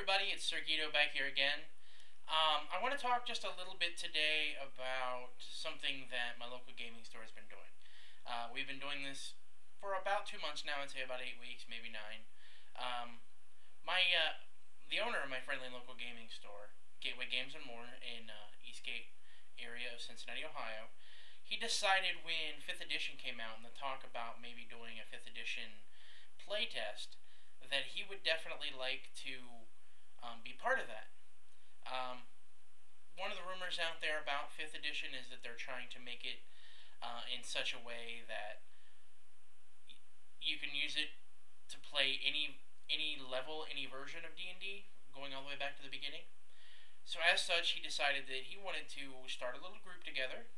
everybody, it's Sir Guido back here again. I want to talk just a little bit today about something that my local gaming store has been doing. We've been doing this for about 2 months now. I'd say about 8 weeks, maybe 9. The owner of my friendly local gaming store, Gateway Games and More in Eastgate area of Cincinnati, Ohio, he decided when 5th edition came out and the talk about maybe doing a 5th edition playtest that he would definitely like to be part of that. One of the rumors out there about 5th edition is that they're trying to make it in such a way that you can use it to play any level, any version of D&D, going all the way back to the beginning. So as such, he decided that he wanted to start a little group together.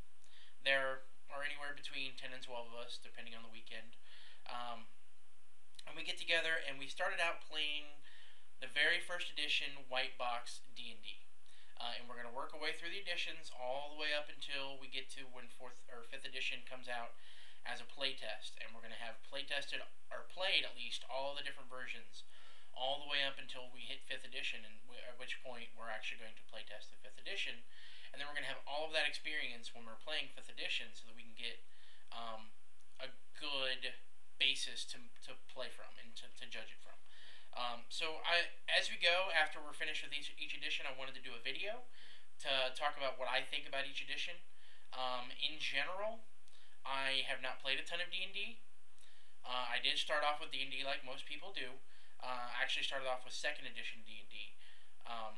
There are anywhere between 10 and 12 of us, depending on the weekend. And we get together and we started out playing the very first edition white box D&D. And we're going to work our way through the editions all the way up until we get to when 4th or 5th edition comes out as a playtest. And we're going to have playtested or played at least all the different versions all the way up until we hit 5th edition, and at which point we're actually going to playtest the 5th edition. And then we're going to have all of that experience when we're playing 5th edition so that we can get a good basis to play from and to judge it from. So as we go, after we're finished with each edition, I wanted to do a video to talk about what I think about each edition. In general, I have not played a ton of D&D. I did start off with D&D like most people do. I actually started off with 2nd edition D&D.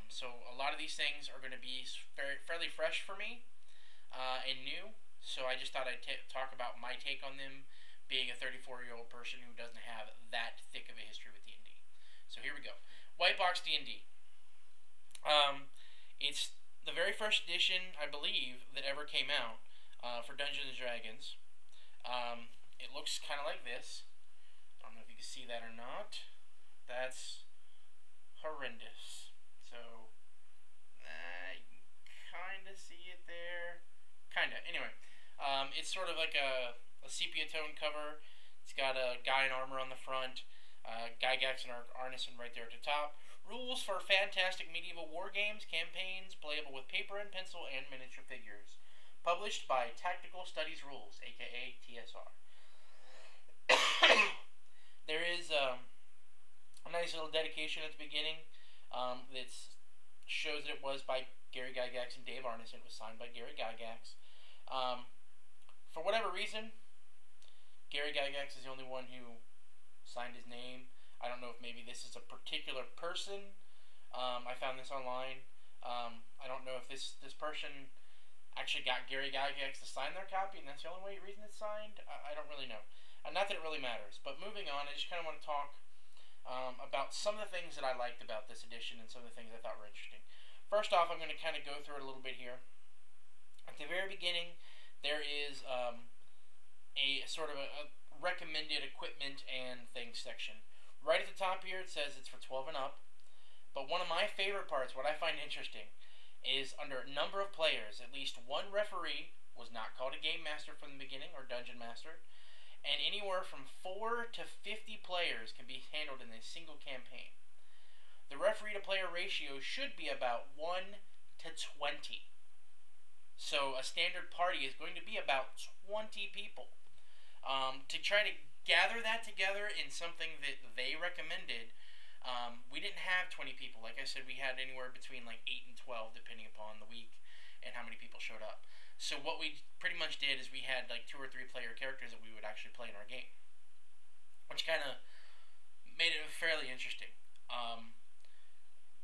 So a lot of these things are going to be fairly fresh for me and new. So I just thought I'd talk about my take on them, being a 34-year-old person who doesn't have that thick of a history with D&D. So here we go. White Box D&D. It's the very first edition, I believe, that ever came out for Dungeons & Dragons. It looks kind of like this. I don't know if you can see that or not. That's horrendous. So, you kind of see it there. Kind of. Anyway, it's sort of like a sepia tone cover. It's got a guy in armor on the front, Gygax and Arneson right there at the top. Rules for fantastic medieval war games, campaigns, playable with paper and pencil and miniature figures. Published by Tactical Studies Rules, aka TSR. There is a nice little dedication at the beginning that shows that it was by Gary Gygax and Dave Arneson. It was signed by Gary Gygax. For whatever reason, Gary Gygax is the only one who signed his name. I don't know if maybe this is a particular person. I found this online. I don't know if this person actually got Gary Gygax to sign their copy, and that's the only reason it's signed. I don't really know. Not that it really matters. But moving on, I just kind of want to talk about some of the things that I liked about this edition and some of the things I thought were interesting. First off, I'm going to kind of go through it a little bit here. At the very beginning, there is a sort of a recommended equipment and things section. Right at the top here, it says it's for 12 and up. But one of my favorite parts, what I find interesting, is under number of players, at least one referee was not called a game master from the beginning, or dungeon master, and anywhere from 4 to 50 players can be handled in a single campaign. The referee to player ratio should be about 1 to 20. So a standard party is going to be about 20 people. To try to gather that together in something that they recommended, we didn't have 20 people. Like I said, we had anywhere between like 8 and 12 depending upon the week and how many people showed up. So what we pretty much did is we had like 2 or 3 player characters that we would actually play in our game, which kind of made it fairly interesting.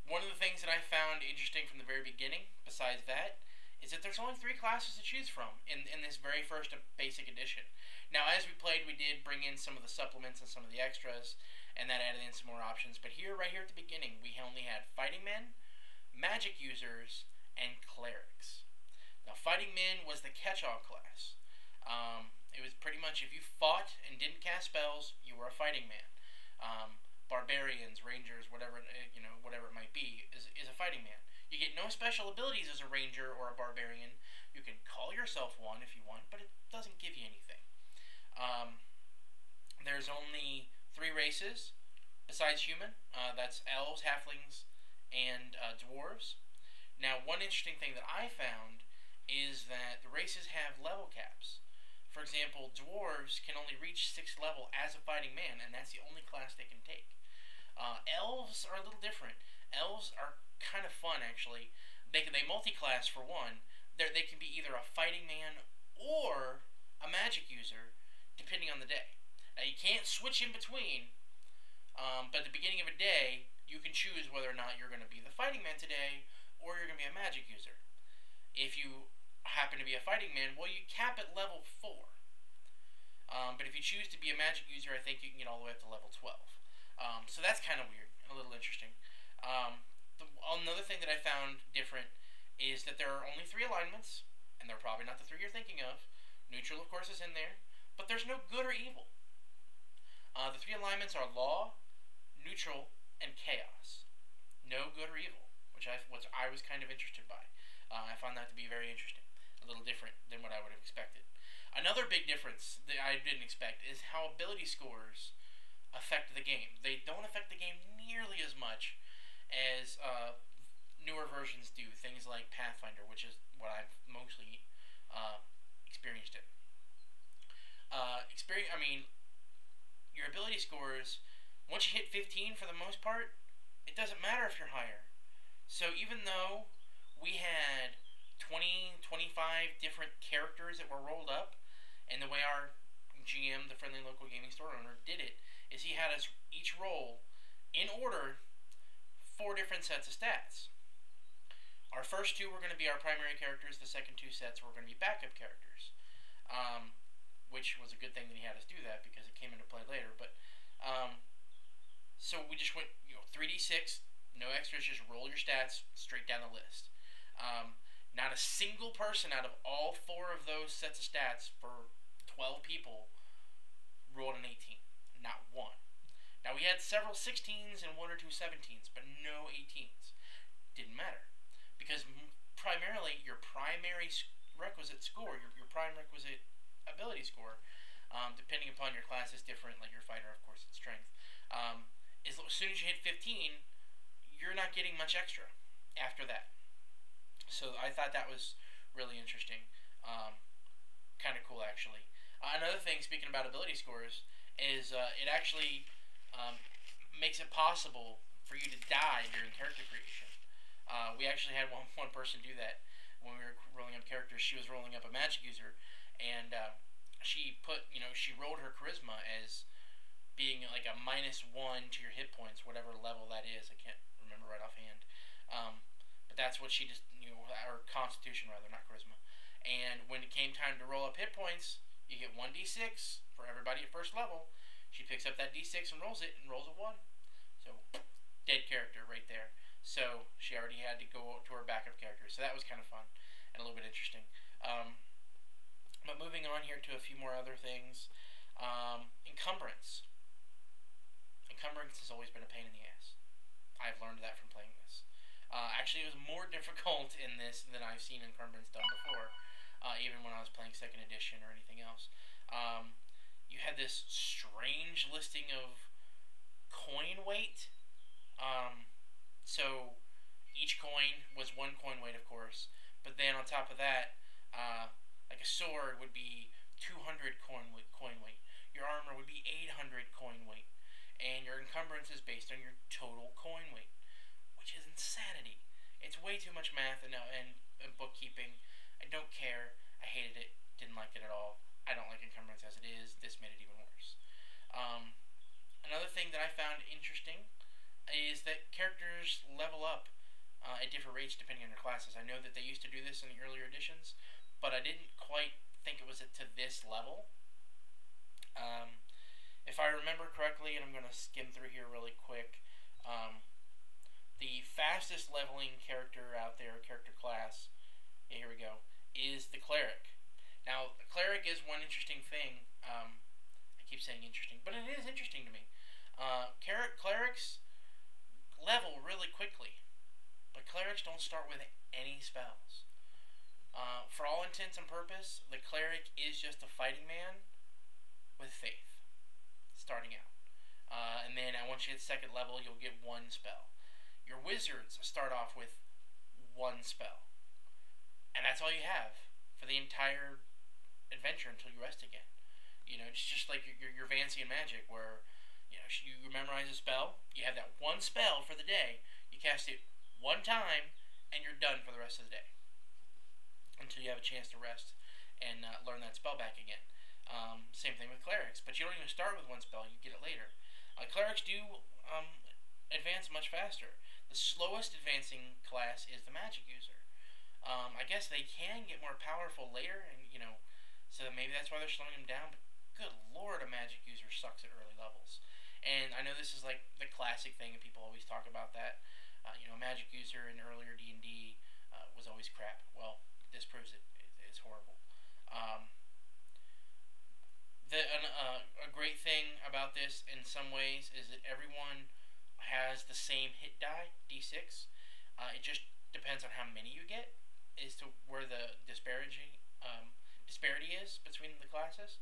One of the things that I found interesting from the very beginning, besides that, is that there's only 3 classes to choose from in this very first basic edition. Now, as we played, we did bring in some of the supplements and some of the extras, and that added in some more options. But right here at the beginning, we only had Fighting Men, Magic Users, and Clerics. Now, Fighting Men was the catch-all class. It was pretty much if you fought and didn't cast spells, you were a Fighting Man. Barbarians, Rangers, whatever it might be, is a Fighting Man. You get no special abilities as a Ranger or a Barbarian. You can call yourself one if you want, but it doesn't give you anything. There's only 3 races besides human. That's elves, halflings, and dwarves. Now, one interesting thing that I found is that the races have level caps. For example, dwarves can only reach 6th level as a fighting man, and that's the only class they can take. Elves are a little different. Elves are kind of fun, actually. They multi-class for one. They can be either a fighting man or a magic user, depending on the day. Now, you can't switch in between, but at the beginning of a day, you can choose whether or not you're going to be the fighting man today or you're going to be a magic user. If you happen to be a fighting man, well, you cap at level 4. But if you choose to be a magic user, I think you can get all the way up to level 12. So that's kind of weird and a little interesting. Another thing that I found different is that there are only 3 alignments, and they're probably not the 3 you're thinking of. Neutral, of course, is in there, but there's no good or evil. The 3 alignments are law, neutral, and chaos. No good or evil, which I was kind of interested by. I found that to be very interesting, a little different than what I would have expected. Another big difference that I didn't expect is how ability scores affect the game. They don't affect the game nearly as much as newer versions do. Things like Pathfinder, which is what I've mostly experienced it. Your ability scores, once you hit 15 for the most part, it doesn't matter if you're higher. So even though we had 20, 25 different characters that were rolled up, and the way our GM, the Friendly Local Gaming Store owner, did it is he had us each roll in order 4 different sets of stats. Our first 2 were going to be our primary characters. The second 2 sets were going to be backup characters, which was a good thing that he had us do that because it came into play later. But so we just went 3d6, no extras, just roll your stats straight down the list. Not a single person out of all 4 of those sets of stats for 12 people rolled an 18. Not one. Now, we had several 16s and 1 or 2 17s, but no 18s. Didn't matter. Because primarily, your primary requisite score, your prime requisite ability score, depending upon your class is different, like your fighter, of course, it's strength. As soon as you hit 15, you're not getting much extra after that. So I thought that was really interesting. Kind of cool, actually. Another thing, speaking about ability scores, is it actually makes it possible for you to die during character creation. We actually had one person do that when we were rolling up characters. She was rolling up a magic user, and she rolled her charisma as being like a -1 to your hit points, whatever level that is. I can't remember right offhand. But that's what she just, or constitution rather, not charisma. And when it came time to roll up hit points, you get 1d6 for everybody at first level. She picks up that d6 and rolls it, and rolls a 1. So, dead character right there. So, she already had to go to her backup character. So that was kind of fun and a little bit interesting. But moving on here to a few more other things. Encumbrance. Encumbrance has always been a pain in the ass. I've learned that from playing this. Actually, it was more difficult in this than I've seen Encumbrance done before, even when I was playing 2nd edition or anything else. You had this strange listing of coin weight. So each coin was 1 coin weight, of course, but then on top of that, like a sword would be 200 coin weight. Your armor would be 800 coin weight, and your encumbrance is based on your total coin weight, which is insanity. It's way too much math and bookkeeping. I don't care. I hated it. Didn't like it at all. I don't like encumbrance as it is. This made it even worse. Another thing that I found interesting is that characters level up at different rates depending on their classes. I know that they used to do this in the earlier editions, but I didn't quite think it was to this level. If I remember correctly, and I'm going to skim through here really quick, the fastest leveling character out there, character class, here we go, is the Cleric. Now, the Cleric is one interesting thing. I keep saying interesting, but it is interesting to me. Clerics level really quickly, but Clerics don't start with any spells. For all intents and purposes, the Cleric is just a fighting man with faith, starting out. And then once you hit 2nd level, you'll get 1 spell. Your wizards start off with one spell, and that's all you have for the entire adventure until you rest again. It's just like your Vancian magic, where you memorize a spell, you have that one spell for the day, you cast it one time, and you're done for the rest of the day until you have a chance to rest and learn that spell back again. Same thing with clerics, but you don't even start with one spell; you get it later. Clerics do advance much faster. The slowest advancing class is the magic user. I guess they can get more powerful later, and so maybe that's why they're slowing them down. But good lord, a magic user sucks at early levels. And I know this is like the classic thing, and people always talk about that. A magic user in earlier D&D was always crap. Well, this proves it's horrible. A great thing about this, in some ways, is that everyone has the same hit die, D6. It just depends on how many you get, as to where the disparity is between the classes.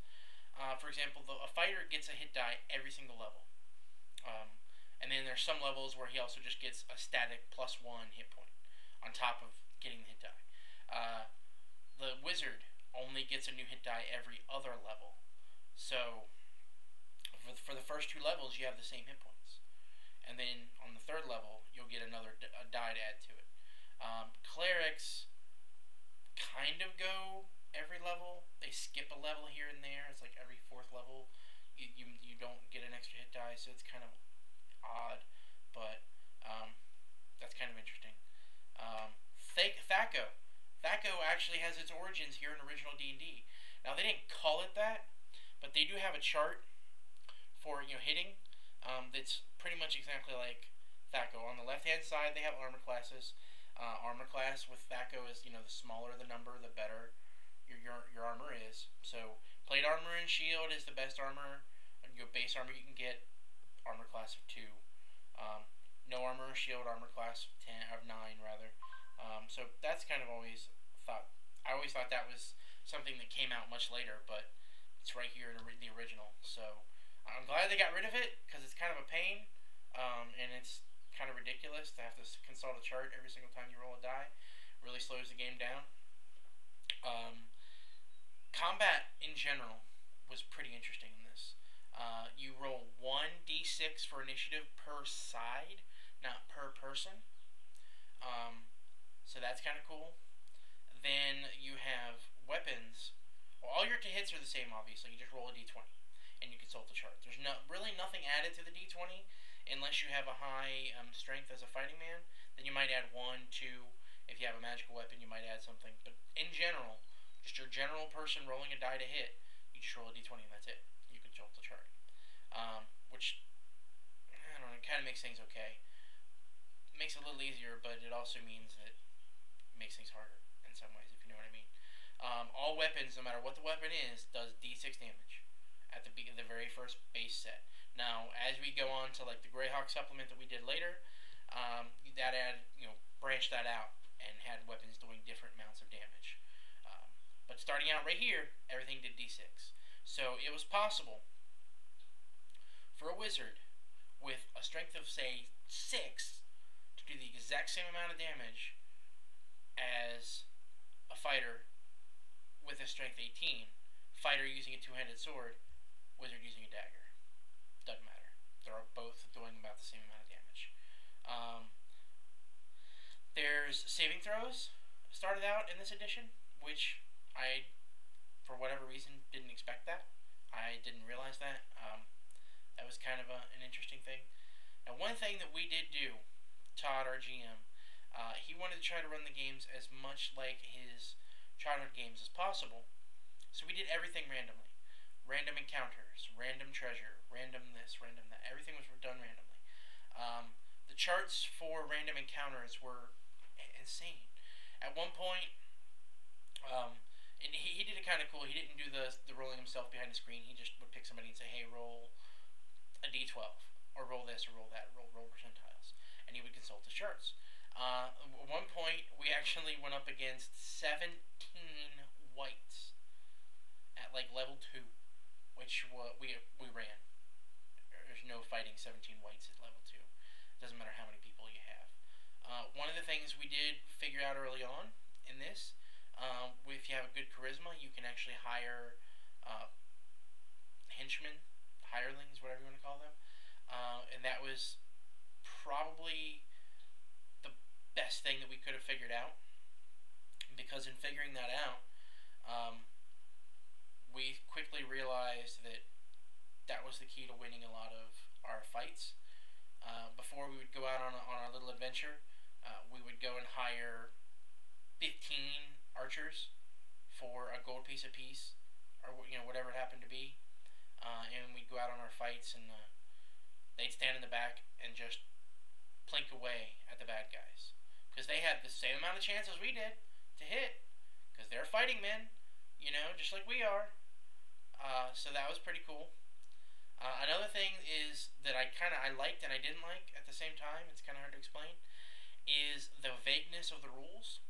For example, a fighter gets a hit die every single level. And then there's some levels where he also just gets a static +1 hit point on top of getting the hit die. The wizard only gets a new hit die every other level. So for the first 2 levels, you have the same hit points. And then on the 3rd level, you'll get another die to add to it. Clerics kind of go every level. They skip a level here and there. It's like every 4th level you don't get an extra hit die, so it's kind of odd, but that's kind of interesting. THAC0 actually has its origins here in original D&D. Now, they didn't call it that, but they do have a chart for hitting that's pretty much exactly like THAC0. On the left-hand side, they have armor classes. Armor class with THAC0 is, the smaller the number, the better your armor is. So plate armor and shield is the best armor. Your base armor you can get, armor class of 2. No armor or shield, armor class of 9 rather. So that's kind of always thought. I always thought that was something that came out much later, but it's right here in the original. So I'm glad they got rid of it, because it's kind of a pain, and it's kind of ridiculous to have to consult a chart every single time you roll a die. It really slows the game down. Combat in general was pretty interesting in this. You roll 1d6 for initiative per side, not per person. So that's kind of cool. Then you have weapons. Well, all your hits are the same, obviously. You just roll a d20, and you consult the chart. There's really nothing added to the d20, unless you have a high strength as a fighting man. Then you might add 1, 2. If you have a magical weapon, you might add something. But in general, just your general person rolling a die to hit, you just roll a d20 and that's it. You consult the chart. Which, I don't know, kind of makes things okay. It makes it a little easier, but it also means that it makes things harder in some ways, if you know what I mean. All weapons, no matter what the weapon is, does d6 damage at the very first base set. Now, as we go on to like the Greyhawk supplement that we did later, that branched that out and had weapons doing different amounts of damage. But starting out right here, everything did d6. So it was possible for a wizard with a strength of, say, 6 to do the exact same amount of damage as a fighter with a strength 18. Fighter using a 2-handed sword, wizard using a dagger. Doesn't matter. They're both doing about the same amount of damage. There's saving throws started out in this edition, which I, for whatever reason, didn't expect that. I didn't realize that. That was kind of an interesting thing. Now, one thing that we did do, Todd, our GM, he wanted to try to run the games as much like his childhood games as possible. So we did everything randomly. Random encounters, random treasure, random this, random that. Everything was done randomly. The charts for random encounters were insane. At one point, and he did it kind of cool. He didn't do the rolling himself behind the screen. He just would pick somebody and say, hey, roll a d12, or roll this, or roll that, roll percentiles. And he would consult the charts. At one point, we actually went up against 17 whites at like level 2, which we ran. There's no fighting 17 whites at level 2. It doesn't matter how many people you have. out early on in this. If you have a good charisma, you can actually hire henchmen, hirelings, whatever you want to call them. And that was probably the best thing that we could have figured out. Because in figuring that out, we quickly realized that that was the key to winning a lot of our fights. Before we would go out on our little adventure, we would go and hire 15 archers for a gold piece apiece, or whatever it happened to be, and we'd go out on our fights, and they'd stand in the back and just plink away at the bad guys because they had the same amount of chance as we did to hit because they're fighting men, just like we are. So that was pretty cool. Another thing is that I liked and I didn't like at the same time. It's kind of hard to explain. Is the vagueness of the rules.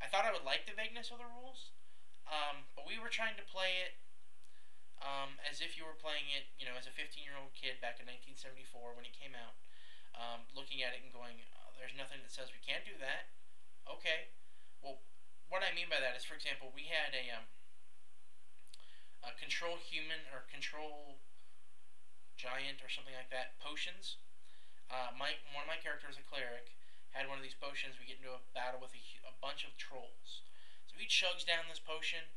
I thought I would like the vagueness of the rules, but we were trying to play it as if you were playing it, as a 15-year-old kid back in 1974 when it came out, looking at it and going, "There's nothing that says we can't do that." Okay, well, what I mean by that is, for example, we had a control human or control giant or something like that potions. One of my characters, a cleric, had one of these potions. We get into a battle with a bunch of trolls. So he chugs down this potion,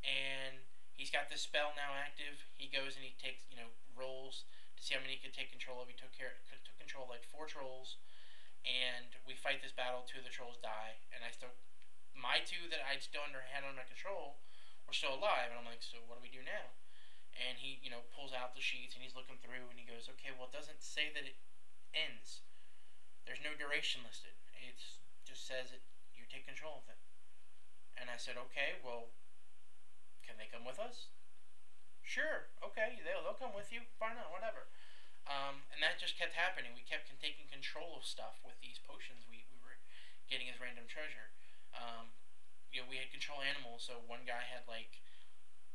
and he's got this spell now active. He goes and he takes, rolls to see how many he could take control of. He took control of like 4 trolls, and we fight this battle. 2 of the trolls die, and my 2 that I'd still had under control were still alive, and I'm like, so what do we do now? And he, pulls out the sheets, and he's looking through, and he goes, okay, well, it doesn't say that it ends. There's no duration listed. It just says that you take control of them. And I said, okay, well, can they come with us? Sure, okay, they'll come with you. Fine, whatever. And that just kept happening. We kept taking control of stuff with these potions we were getting as random treasure. We had control animals, so one guy had like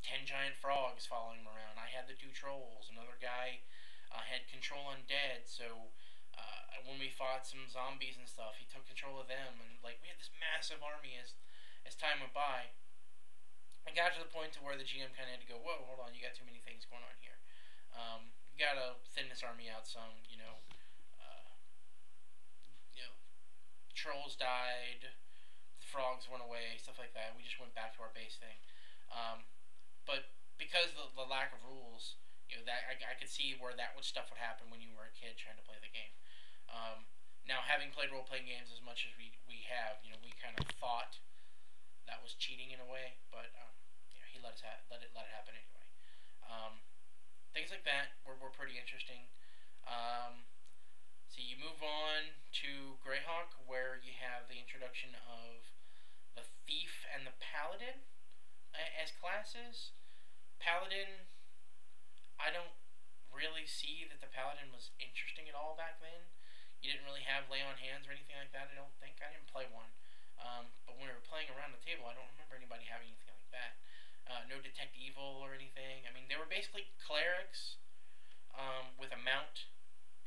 10 giant frogs following him around. I had the 2 trolls. Another guy had control undead, so when we fought some zombies and stuff, he took control of them, and like we had this massive army as time went by. It got to the point to where the GM kind of had to go, whoa, hold on, you got too many things going on here. You gotta thin this army out some, trolls died, the frogs went away, stuff like that. We just went back to our base thing. But because of the lack of rules, that I could see where stuff would happen when you were a kid trying to play the game. Now, having played role-playing games as much as we have, we kind of thought that was cheating in a way, but he let it happen anyway. Things like that were pretty interesting. So you move on to Greyhawk, where you have the introduction of the Thief and the Paladin as classes. Paladin, I don't really see that the Paladin was interesting at all back then. You didn't really have lay on hands or anything like that, I don't think. I didn't play one. But when we were playing around the table, I don't remember anybody having anything like that. No detect evil or anything. I mean, they were basically clerics with a mount,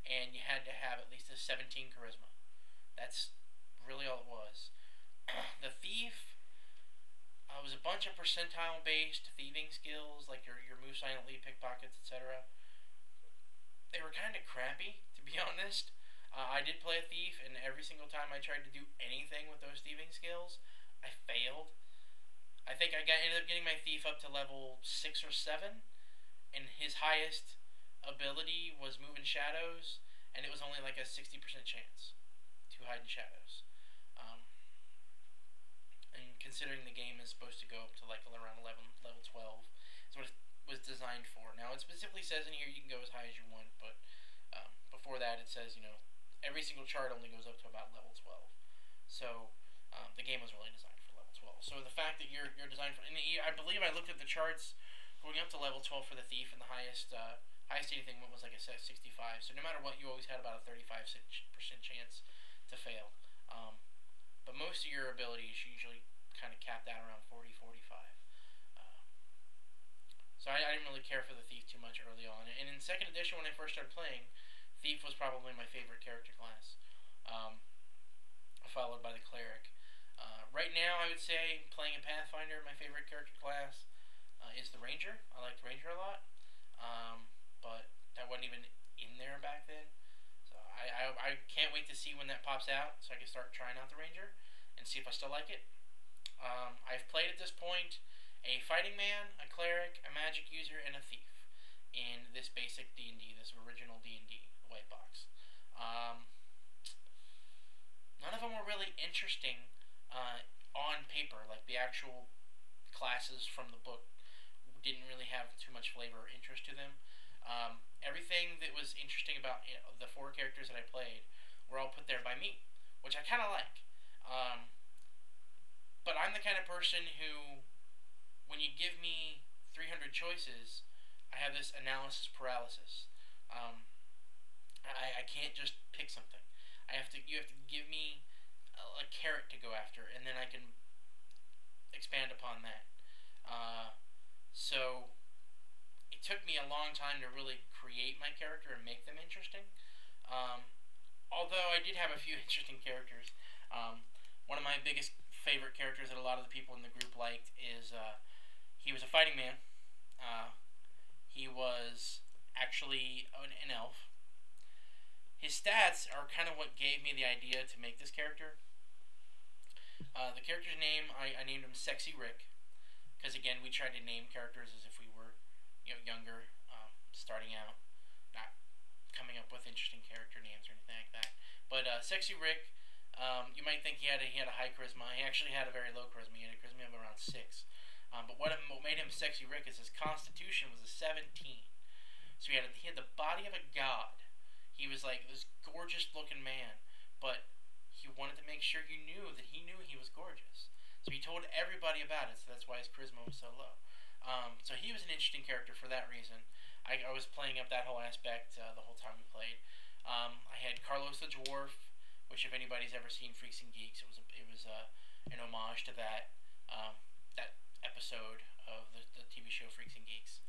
and you had to have at least a 17 charisma. That's really all it was. The Thief was a bunch of percentile-based thieving skills, like your move silently, pickpockets, etc. They were kind of crappy, to be honest. I did play a Thief, and every single time I tried to do anything with those thieving skills, I failed. I think I ended up getting my Thief up to level 6 or 7, and his highest ability was move in shadows, and it was only like a 60% chance to hide in shadows. And considering the game is supposed to go up to like around level 12, is what it was designed for. Now, it specifically says in here you can go as high as you want, but before that it says, every single chart only goes up to about level 12. So the game was really designed for level 12. So the fact that you're designed for, and I believe I looked at the charts going up to level 12 for the Thief, and the highest anything was like a 65. So no matter what, you always had about a 35% chance to fail. But most of your abilities usually kind of capped out around 40, 45. So I didn't really care for the Thief too much early on. And in 2nd edition, when I first started playing, Thief was probably my favorite character class, followed by the Cleric. Right now, I would say playing a Pathfinder, my favorite character class is the Ranger. I like the Ranger a lot, but that wasn't even in there back then. So I can't wait to see when that pops out so I can start trying out the Ranger and see if I still like it. I've played at this point a fighting man, a cleric, a magic user, and a thief in this basic D&D, this original D&D white box. Um, None of them were really interesting on paper. Like the actual classes from the book didn't really have too much flavor or interest to them. Everything that was interesting about the 4 characters that I played were all put there by me, which I kind of like. But I'm the kind of person who, when you give me 300 choices, I have this analysis paralysis. Um, I can't just pick something. You have to give me a carrot to go after, and then I can expand upon that. So it took me a long time to really create my character and make them interesting. Um, Although I did have a few interesting characters. One of my biggest favorite characters that a lot of the people in the group liked is he was a fighting man. He was actually an elf. His stats are kind of what gave me the idea to make this character. The character's name, I named him Sexy Rick, because again, we tried to name characters as if we were, younger, starting out, not coming up with interesting character names or anything like that. But Sexy Rick, you might think he had a high charisma. He actually had a very low charisma. He had a charisma of around 6. But what made him Sexy Rick is his constitution was a 17. So he had the body of a god. He was like this gorgeous looking man, but he wanted to make sure you knew that he knew he was gorgeous. So he told everybody about it, so that's why his charisma was so low. So he was an interesting character for that reason. I was playing up that whole aspect the whole time we played. I had Carlos the Dwarf, which if anybody's ever seen Freaks and Geeks, it was an homage to that episode of the TV show Freaks and Geeks.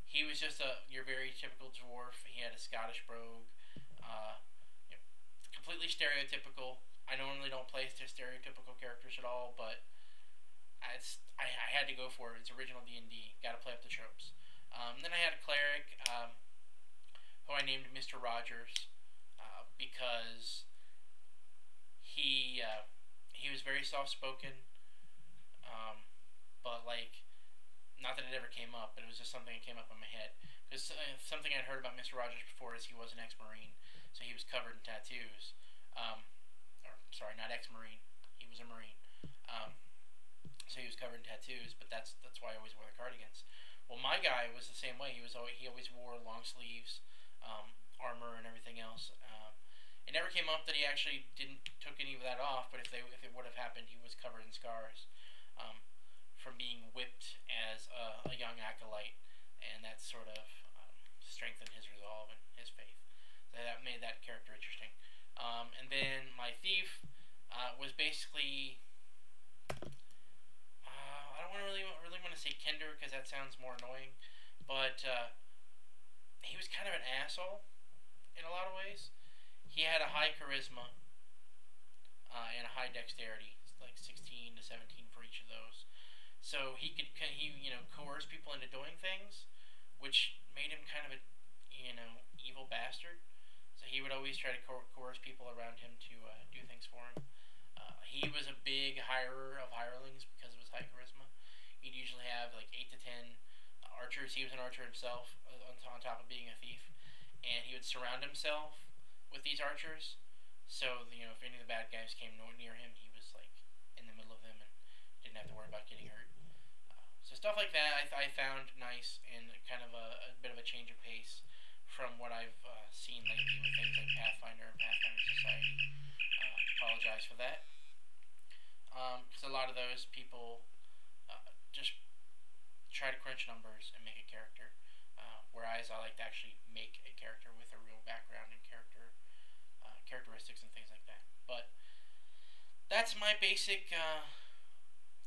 He was just your very typical dwarf. He had a Scottish brogue, completely stereotypical. I normally don't play stereotypical characters at all, but I had to go for it. It's original D&D. Got to play up the tropes. Then I had a cleric who I named Mr. Rogers because he was very soft spoken, but like. Not that it ever came up, but it was just something that came up in my head. Because something I'd heard about Mr. Rogers before is he was an ex-Marine, so he was covered in tattoos. Sorry, not ex-Marine. He was a Marine. So he was covered in tattoos, but that's why I always wore the cardigans. Well, my guy was the same way. He always wore long sleeves, armor, and everything else. It never came up that he actually took any of that off, but if it would have happened, he was covered in scars. From being whipped as a young acolyte, and that sort of strengthened his resolve and his faith. So that made that character interesting. And then my thief was basically I don't really want to say Kinder because that sounds more annoying, but he was kind of an asshole in a lot of ways. He had a high charisma and a high dexterity, like 16 to 17 for each of those. So he coerce people into doing things, which made him kind of a evil bastard. So he would always try to coerce people around him to do things for him. He was a big hirer of hirelings because of his high charisma. He'd usually have like 8 to 10 archers. He was an archer himself, on top of being a thief, and he would surround himself with these archers. So if any of the bad guys came near him, he was like in the middle of them and didn't have to worry about getting hurt. So stuff like that I found nice and kind of a bit of a change of pace from what I've seen lately with things like Pathfinder and Pathfinder Society. Apologize for that. Because a lot of those people just try to crunch numbers and make a character. Whereas I like to actually make a character with a real background and characteristics and things like that. But that's my basic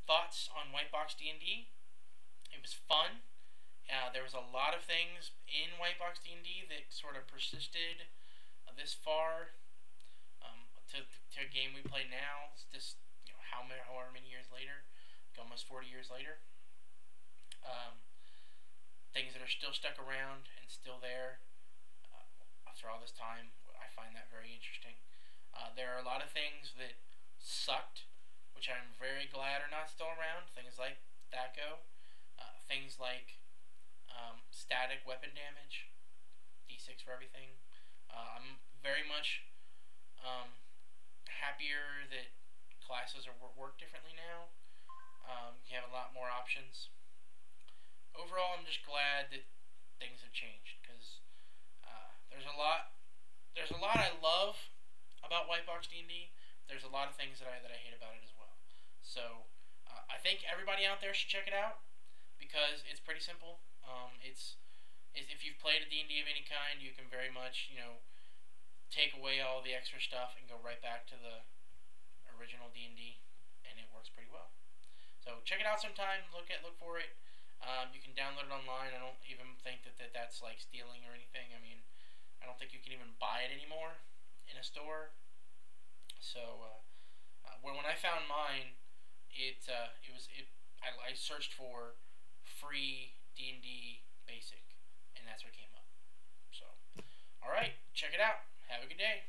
thoughts on White Box D&D. It was fun. There was a lot of things in White Box D&D that sort of persisted this far to a game we play now. This however many years later, like almost 40 years later. Um, Things that are still stuck around and still there after all this time, I find that very interesting. There are a lot of things that sucked, which I'm very glad are not still around. Things like THAC0, things like static weapon damage, D6 for everything. I'm very much happier that classes are work differently now. You have a lot more options. Overall, I'm just glad that things have changed because there's a lot I love about White Box D&D. There's a lot of things that I hate about it as well. So I think everybody out there should check it out because it's pretty simple. It's if you've played a D&D of any kind, you can very much take away all the extra stuff and go right back to the original D&D, and it works pretty well. So check it out sometime. Look for it. You can download it online. I don't even think that's like stealing or anything. I mean, I don't think you can even buy it anymore in a store. So when I found mine, I searched for free D&D basic, and that's what came up. So, all right, check it out. Have a good day.